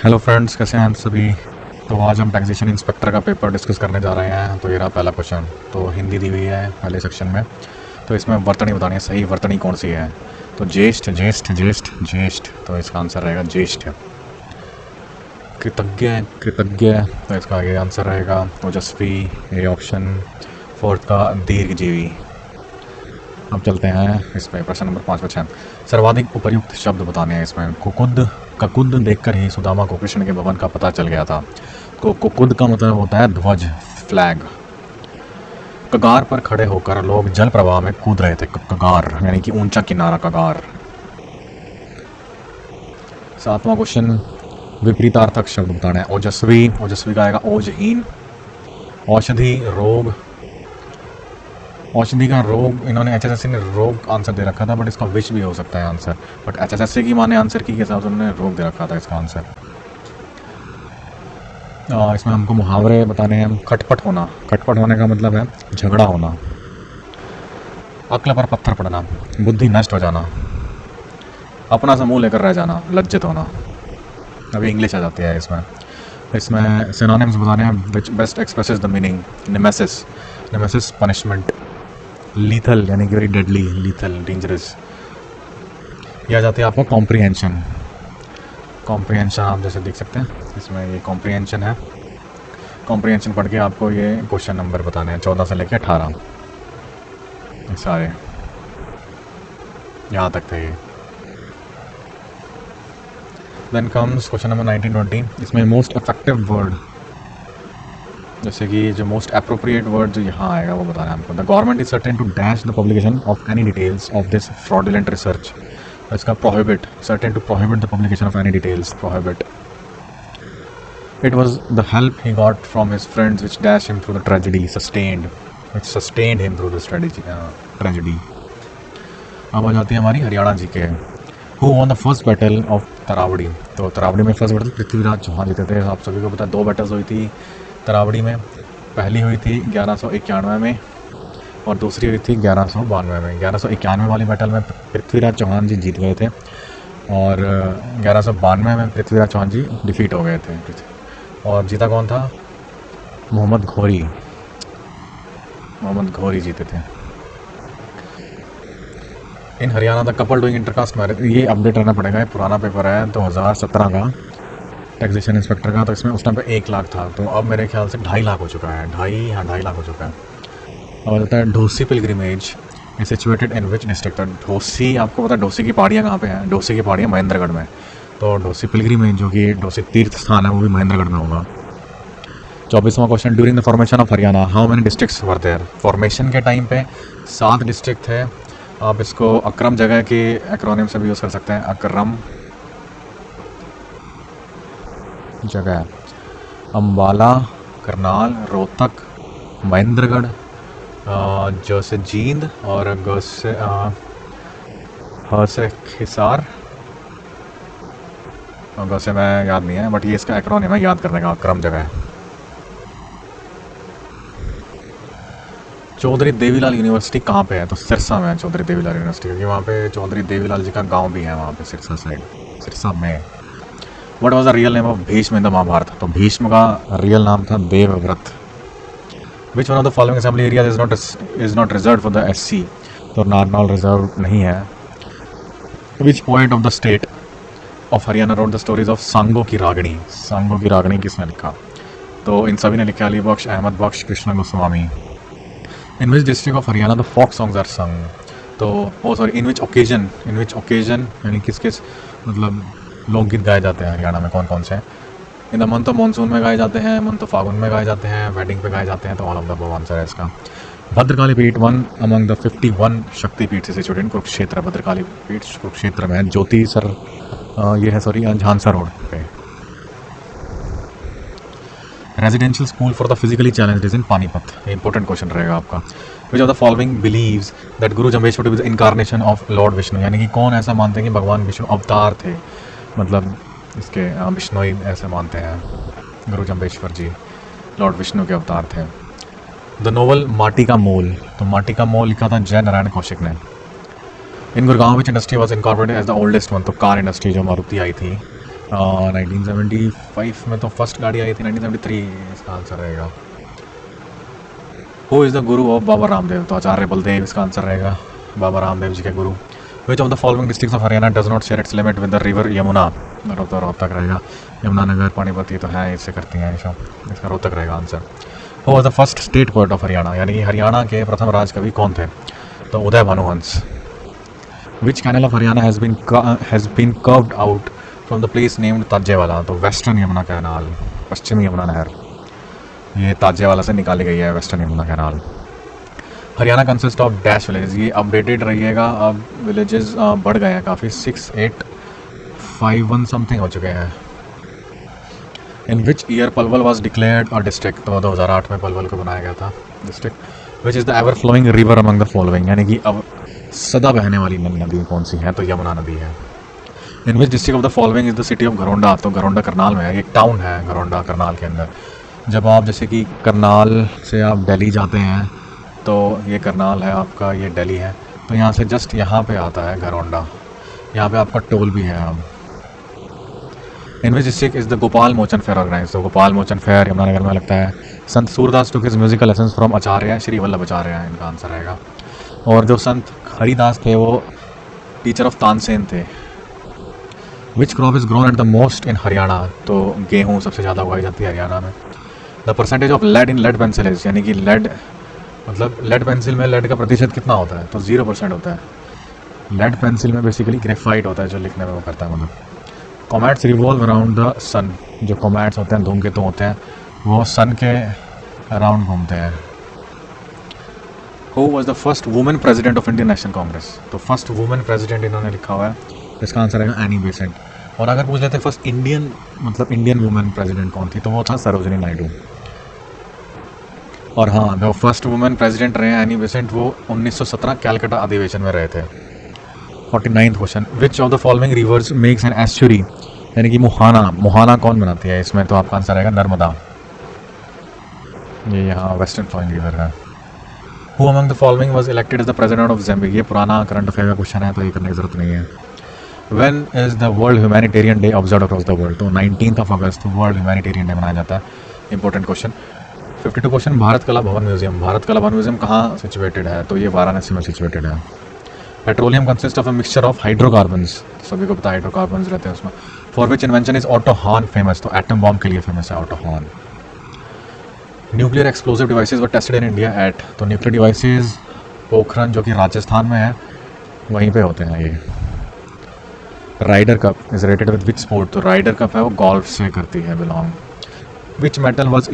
Hello friends, कैसे हैं आप सभी। तो आज हम टैक्सेशन इंस्पेक्टर का पेपर डिस्कस करने जा रहे हैं। तो ये रहा पहला क्वेश्चन। तो हिंदी दी हुई है पहले सेक्शन में। तो इसमें वर्तनी बतानी है, सही वर्तनी कौन सी है। तो ज्येष्ठ ज्येष्ठ ज्येष्ठ ज्येष्ठ, तो इसका आंसर रहेगा ज्येष्ठ। कृतज्ञ कृतज्ञ, तो इसका ये आंसर रहेगा ओजस्वी, ये ऑप्शन। फोर्थ का दीर्घजीवी। अब चलते हैं इसमें प्रश्न नंबर 5 पर। सर्वाधिक उपयुक्त शब्द बताने हैं इसमें। कुकुद, ककुद देखकर ही सुदामा को कृष्ण के भवन का पता चल गया था। कुकुद का मतलब होता है ध्वज, फ्लैग। कगार पर खड़े होकर लोग जल प्रवाह में कूद रहे थे। कगार यानी कि ऊंचा किनारा, कगार। 7वां क्वेश्चन, विपरीतार्थक शब्द बताना है। ओजस्वी, ओजस्वी का आएगा ओजहीन। औषधि, रोग। औषधि का रोग, इन्होंने एचएसएससी ने रोग आंसर दे रखा था, बट इसका विष भी हो सकता है आंसर। बट एचएसएससी की माने आंसर की के हिसाब से उन्होंने रोग दे रखा था इसका आंसर। इसमें हमको मुहावरे बताने हैं। खटपट होना, खटपट होने का मतलब है झगड़ा होना। अक्ल पर पत्थर पड़ना, बुद्धि नष्ट हो जाना। अपना समूह लेकर रह जाना, लज्जित होना। अभी इंग्लिश आ जाती है इसमें। इसमें सिनोनिम्स बताने हैं। विच best expresses the meaning. Nemesis, nemesis punishment. Lethal यानी कि वेरी डेडली, लीथल, डेंजरस। यह आ जाती है आपको कॉम्प्रिहेंशन। कॉम्प्रिहेंशन आप जैसे देख सकते हैं इसमें, ये कॉम्प्रिहेंशन है। कॉम्प्रिहेंशन पढ़ के आपको ये क्वेश्चन नंबर बताने हैं 14 से लेकर 18, सारे यहाँ तक थे ये। Then comes question number 19-20। इसमें मोस्ट इफेक्टिव वर्ड, जैसे कि जो मोस्ट अप्रोप्रिएट वर्ड जो यहाँ आएगा वो बताना है हमको। The government is certain to dash the publication of any details of this fraudulent research. इसका prohibit, certain to prohibit the publication of any details, prohibit. It was the help he got from his friends which dash him through the tragedy, sustained, which sustained him through this tragedy. अब आ जाती है हमारी हरियाणा जी के। Who won the first battle of Taraori. तो तरावड़ी में first battle Prithviraj Chauhan जीते थे। आप सभी को पता है 2 बैटल्स हुई थी तरावड़ी में। पहली हुई थी 1191 में और दूसरी हुई थी 1192 में। 1191 वाली बैटल में पृथ्वीराज चौहान जी जीत गए थे और 1192 में पृथ्वीराज चौहान जी डिफीट हो गए थे। और जीता कौन था? मोहम्मद घोरी, मोहम्मद घोरी जीते थे। In Haryana the couple doing intercaste marriage, ये अपडेट रहना पड़ेगा, ये पुराना पेपर है 2017 का टैक्सेशन इंस्पेक्टर का। तो इसमें उस टाइम पे 1 लाख था, तो अब मेरे ख्याल से 2.5 लाख हो चुका है। 2.5 लाख हो चुका है। अब बताता है Dhosi pilgrimage is situated in which district. तो ढोसी, आपको पता है ढोसी की पहाड़ियाँ कहाँ पे हैं? ढोसी की पहाड़ियाँ महेंद्रगढ़ में। तो ढोसी पिलग्रिमेज जो कि ढोसी तीर्थ स्थान है वो भी महेंद्रगढ़ में होगा। 24वां question, during the formation of Haryana how many districts were there. Formation के टाइम पे 7 डिस्ट्रिक्ट थे। आप इसको अक्रम जगह के एक्रोनिम से भी यूज़ कर सकते हैं। अक्रम जगह, अम्बाला, करनाल, रोहतक, महेंद्रगढ़, जो से जींद और ग से ह से हिसार और ग से मैं याद नहीं है, बट ये इसका एक्रोनिम है याद करने का। अक्रम जगह। चौधरी देवीलाल यूनिवर्सिटी कहाँ पे है? तो सिरसा में है चौधरी देवीलाल यूनिवर्सिटी, क्योंकि वहाँ पे चौधरी देवीलाल जी का गांव भी है वहाँ पे, सिरसा साइड, सिरसा में। What was the real name of Bhishma in the Mahabharata. तो भीष्म का रियल नाम था Devvrat. Which one of the following assembly area is not reserve for the SC. तो नारनौल रिजर्व नहीं है। Which poet of the state of Haryana wrote the stories of सांगो की रागणी। सांगो की रागणी किसने लिखा? तो इन सभी ने लिखा Ali Bakhsh, Ahmad Bakhsh, Krishna Goswami. In which district of Haryana the folk songs are sung. तो सॉरी, इन विच ओकेजन यानी किस किस मतलब लोकगीत गाए जाते हैं हरियाणा में, कौन कौन से हैं? In the month of monsoon में गाए जाते हैं, मंथ ऑफ फागुन में गाए जाते हैं, वेडिंग पे गाए जाते हैं। तो all of the above answer है इसका। भद्रकाली पीठ, वन अमंग द 51 शक्तिपीठ से सिचुएटेड कुरुक्षेत्र। भद्रकाली पीठ कुरुक्षेत्र में है। ज्योति सर ये है सॉरी झांसा रोड पे। Residential school for the physically challenged is in Panipat. ये इंपॉर्टेंट क्वेश्चन रहेगा आपका। Which of the following believes that Guru Jambheshwar to be the incarnation of lord Vishnu. यानी कि कौन ऐसा मानते हैं कि भगवान विष्णु अवतार थे, मतलब इसके विष्णु ऐसे मानते हैं गुरु जम्बेश्वर जी लॉर्ड विष्णु के अवतार थे। द नोवेल माटी का मोल। तो माटी का मोल लिखा था जय नारायण कौशिक ने। In Gurgaon which industry was incorporated as the oldest one. तो कार इंडस्ट्री जो मारुति आई थी 1975 में तो फर्स्ट गाड़ी आई थी, 1973 इसका आंसर रहेगा। Who is the Guru of Baba Ramdev, तो आचार्य बलदेव इसका आंसर रहेगा, बाबा रामदेव जी के गुरु। विच of the following districts of Haryana does not share its limit with the river Yamuna, Rohtak रहेगा। यमुनानगर पानीपत तो है, इससे करती हैं शो, इसका रोहतक रहेगा answer. Who was the first state poet of Haryana, यानी कि हरियाणा के प्रथम राज कवि कौन थे, तो Uday Bhanuvansh. Which canal of Haryana has been curved out from the place named Tajewala, तो वेस्टर्न यमुना कैनाल, पश्चिमी यमुना नहर, ये ताजेवाला से निकाली गई है western Yamuna canal. Haryana consist of dash village, ये अपडेटेड रहिएगा, अब विलेजेस बढ़ गए हैं काफ़ी, 6851 समथिंग हो चुके हैं। In which year Palwal was declared a district, तो 2008 में पलवल को बनाया गया था district. Which is the ever flowing river among the following, यानी कि अब सदा बहने वाली नदी कौन सी है, तो यमुना नदी है। In which district of the following is the city of Gharaunda, तो घरोंडा करनाल में है, एक टाउन है घरोंडा करनाल के अंदर। जब आप जैसे कि करनाल से आप दिल्ली जाते हैं तो ये करनाल है आपका, ये दिल्ली है, तो यहाँ से जस्ट यहाँ पे आता है घरोंडा, यहाँ पे आपका टोल भी है। अब in which district is the Gopal Mochan fair organize, तो गोपाल मोचन फेयर यमुनानगर में लगता है। Sant Surdas took his musical lessons from Acharya Shri Vallabh Acharya, इनका आंसर रहेगा। और जो संत हरिदास थे वो टीचर ऑफ तानसेन थे। Which crop is grown at the most in Haryana, तो गेहूँ सबसे ज़्यादा उगाई जाती है हरियाणा में। The percentage of lead in lead pencil is, यानी कि लेड मतलब लेड पेंसिल में लेड का प्रतिशत कितना होता है, तो 0% होता है। लेड पेंसिल में बेसिकली ग्रेफाइट होता है जो लिखने में वो करता है मतलब। कॉमेट्स रिवॉल्व अराउंड द सन, जो कॉमेट्स होते हैं धूमकेतु होते हैं वो सन के अराउंड घूमते हैं। Who was the first women president of Indian national Congress, तो फर्स्ट वुमेन प्रेसिडेंट इन्होंने लिखा हुआ है, इसका आंसर है एनी बेसेंट। और अगर पूछ लेते फर्स्ट इंडियन मतलब इंडियन वुमेन प्रेसिडेंट कौन थी, तो वो था सरोजिनी नायडू। और हाँ, जो फर्स्ट वुमेन प्रेसिडेंट रहे हैं एनी बेसेंट, वो 1917 कैलकाटा अधिवेशन में रहे थे। 49th question, which of the following rivers makes an estuary, यानी कि मोहाना कौन बनाती है, इसमें तो आपका आंसर आएगा नर्मदा, ये यहाँ वेस्टर्न फ्लोइंग रिवर है। Who among the following was elected as the president of Zambia, ये पुराना करंट अफेयर का क्वेश्चन है तो ये करने की जरूरत नहीं है। When is the world humanitarian day observe across the world, तो 19 अगस्त वर्ल्ड ह्यूमैनिटेरियन डे मनाया जाता है। Important question. 52 क्वेश्चन, भारत कला भवन म्यूजियम कहाँ सिचुएटेड है, तो ये वाराणसी में सिचुएटेड है। Petroleum consist of a mixture of hydrocarbons, सभी को पता है हाइड्रोकार्बन्स रहते हैं उसमें। For which invention is auto horn famous, तो एटम बॉम्ब के लिए फेमस है auto horn. Nuclear explosive devices were tested in India at, तो न्यूक्लियर डिवाइसेज पोखरन जो कि राजस्थान में है वहीं पे होते हैं ये। Ryder Cup is related with which sport, तो राइडर कप है वो गोल्फ से करती है belong. Which metal was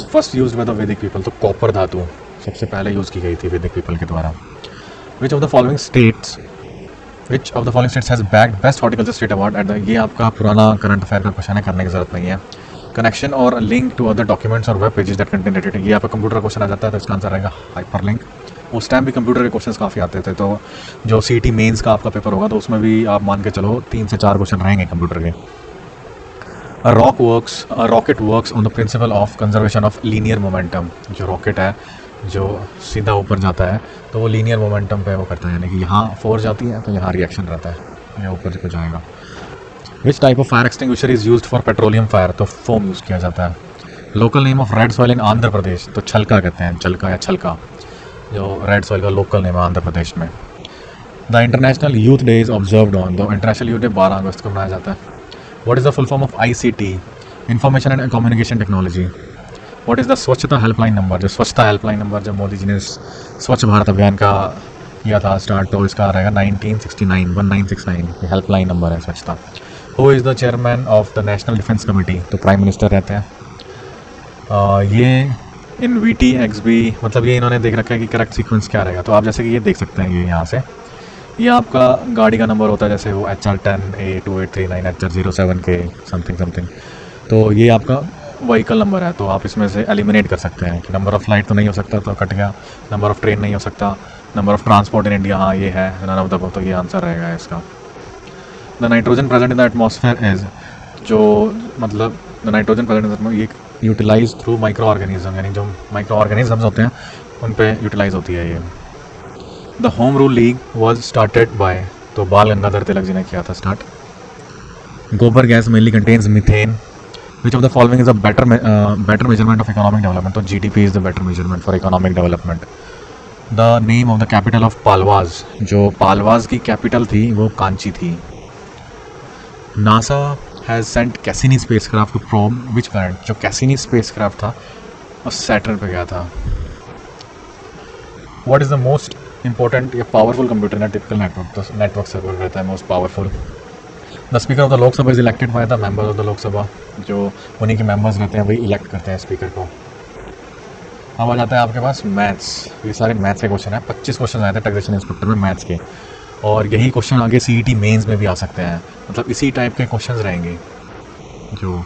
first used by the Vedic people, तो कॉपर धातु सबसे पहले यूज़ की गई थी वैदिक पीपल के द्वारा। विच of the following states has bagged best horticulture state award at the, ये आपका पुराना करंट अफेयर का क्वेश्चन है, करने की जरूरत नहीं है। कनेक्शन और लिंक टू अदर डॉक्यूमेंट्स और web pages that contain data, ये आपका कंप्यूटर का क्वेश्चन आ जाता है तो इसका आंसर रहेगा हाइपर लिंक। उस टाइम भी कंप्यूटर के क्वेश्चंस काफ़ी आते थे, तो जो सीटी मेंस का आपका पेपर होगा तो उसमें भी आप मान के चलो 3 से 4 क्वेश्चन रहेंगे कंप्यूटर के। Rocket works on the principle of conservation of linear momentum, जो रॉकेट है जो सीधा ऊपर जाता है तो वो लीनियर मोमेंटम पे वो करता है, यानी कि यहाँ फोर्स जाती है तो यहाँ रिएक्शन रहता है, यहाँ ऊपर को जाएगा। Which type of fire extinguisher is used for petroleum fire, तो फोम यूज़ किया जाता है। Local name of red soil in Andhra Pradesh, तो छलका कहते हैं, छलका या छलका, जो रेड सॉइल का लोकल नेम है आंध्र प्रदेश में। The international youth day is observed on, तो इंटरनेशनल यूथ डे 12 अगस्त को मनाया जाता है। What is the full form of ICT, information and communication technology. What is the स्वच्छता हेल्पलाइन नंबर, जो स्वच्छता हेल्पलाइन नंबर जब मोदी जी ने स्वच्छ भारत अभियान का किया था स्टार्ट, तो इसका रहेगा 1969 हेल्पलाइन नंबर है स्वच्छता। Who is the chairman of the national defence committee, तो प्राइम मिनिस्टर रहते हैं। ये इन VTXB मतलब ये इन्होंने देख रखा है कि करेक्ट सीक्वेंस क्या रहेगा, तो आप जैसे कि ये देख सकते हैं, ये यहाँ से ये आपका गाड़ी का नंबर होता है, जैसे वो HR10A2839 HR07K समथिंग, तो ये आपका व्हीकल नंबर है, तो आप इसमें से एलिमिनेट कर सकते हैं कि नंबर ऑफ फ्लाइट तो नहीं हो सकता तो कट गया, नंबर ऑफ ट्रेन नहीं हो सकता, number of transport in India हाँ ये है, नन ऑफ द, तो ये आंसर रहेगा इसका। The nitrogen present in the atmosphere is, जो मतलब द नाइट्रोजन प्रेजेंट ये यूटिलाइज थ्रू माइक्रो ऑर्गेनिज्म, यानी जो माइक्रो ऑर्गेनिजम्स होते हैं उन पे यूटिलाइज होती है ये। The home rule league was started by, तो बाल गंगाधर तिलक जी ने किया था स्टार्ट। गोबर gas mainly contains methane. Which of the following is a better measurement of economic development? तो GDP is the better measurement for economic development. The name of the capital of पालवाज, जो पालवाज की capital थी वो कांची थी. NASA has sent Cassini spacecraft to probe which planet? जो Cassini spacecraft था वो Saturn पे गया था. What is the most important या पावरफुल कंप्यूटर इन टिपिकल नेटवर्क? तो नेटवर्क सर्वर रहता है most powerful. The speaker of the Lok Sabha is elected by the members of the Lok Sabha, जो उन्हीं के मेंबर्स रहते हैं वही इलेक्ट करते हैं स्पीकर को. अब आ जाता है आपके पास मैथ्स. ये सारे मैथ्स के क्वेश्चन हैं. 25 क्वेश्चन आए थे टैक्सेशन इंस्पेक्टर में मैथ्स के, और यही क्वेश्चन आगे CET मेंस में भी आ सकते हैं. मतलब इसी टाइप के क्वेश्चन रहेंगे जो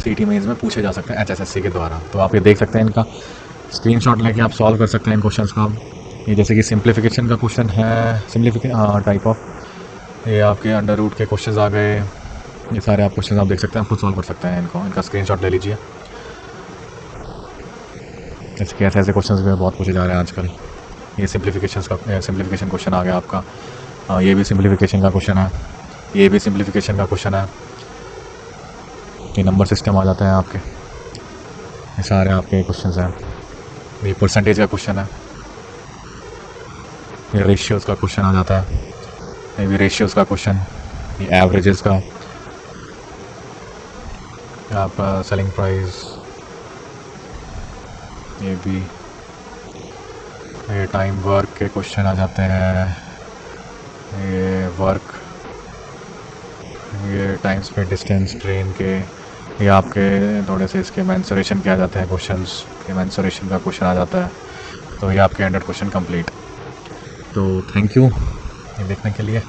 CET मेंस में पूछे जा सकते हैं HSSC के द्वारा. तो आप ये देख सकते हैं, इनका स्क्रीनशॉट लेके आप सॉल्व कर सकते हैं इन क्वेश्चन का. ये जैसे कि सिंप्लीफिकेशन का क्वेश्चन है, टाइप ऑफ, ये आपके अंडर रूट के क्वेश्चंस आ गए. ये सारे आप क्वेश्चंस आप देख सकते हैं, आप खुद सॉल्व कर सकते हैं इनको. इनका स्क्रीनशॉट ले लीजिए. जैसे कि ऐसे क्वेश्चंस भी बहुत पूछे जा रहे हैं आजकल. ये सिंप्लीफिकेशन क्वेश्चन आ गया आपका. ये भी सिंप्लीफिकेशन का क्वेश्चन है. ये भी सिंप्लीफिकेशन का क्वेश्चन है. ये नंबर सिस्टम आ जाता है आपके. ये सारे आपके क्वेश्चंस हैं. ये परसेंटेज का क्वेश्चन है. ये रेशियोज़ का क्वेश्चन आ जाता है. ये भी रेशियोज़ का क्वेश्चन. ये एवरेजेस का, आपका सेलिंग प्राइस. ये भी, ये टाइम वर्क के क्वेश्चन आ जाते हैं. ये वर्क, ये टाइम स्पेड डिस्टेंस ट्रेन के. ये आपके थोड़े से इसके मेंसुरेशन के आ जाते हैं क्वेश्चंस. ये मेंसुरेशन का क्वेश्चन आ जाता है. तो ये आपके 100 क्वेश्चन कंप्लीट. तो थैंक यू ये देखने के लिए.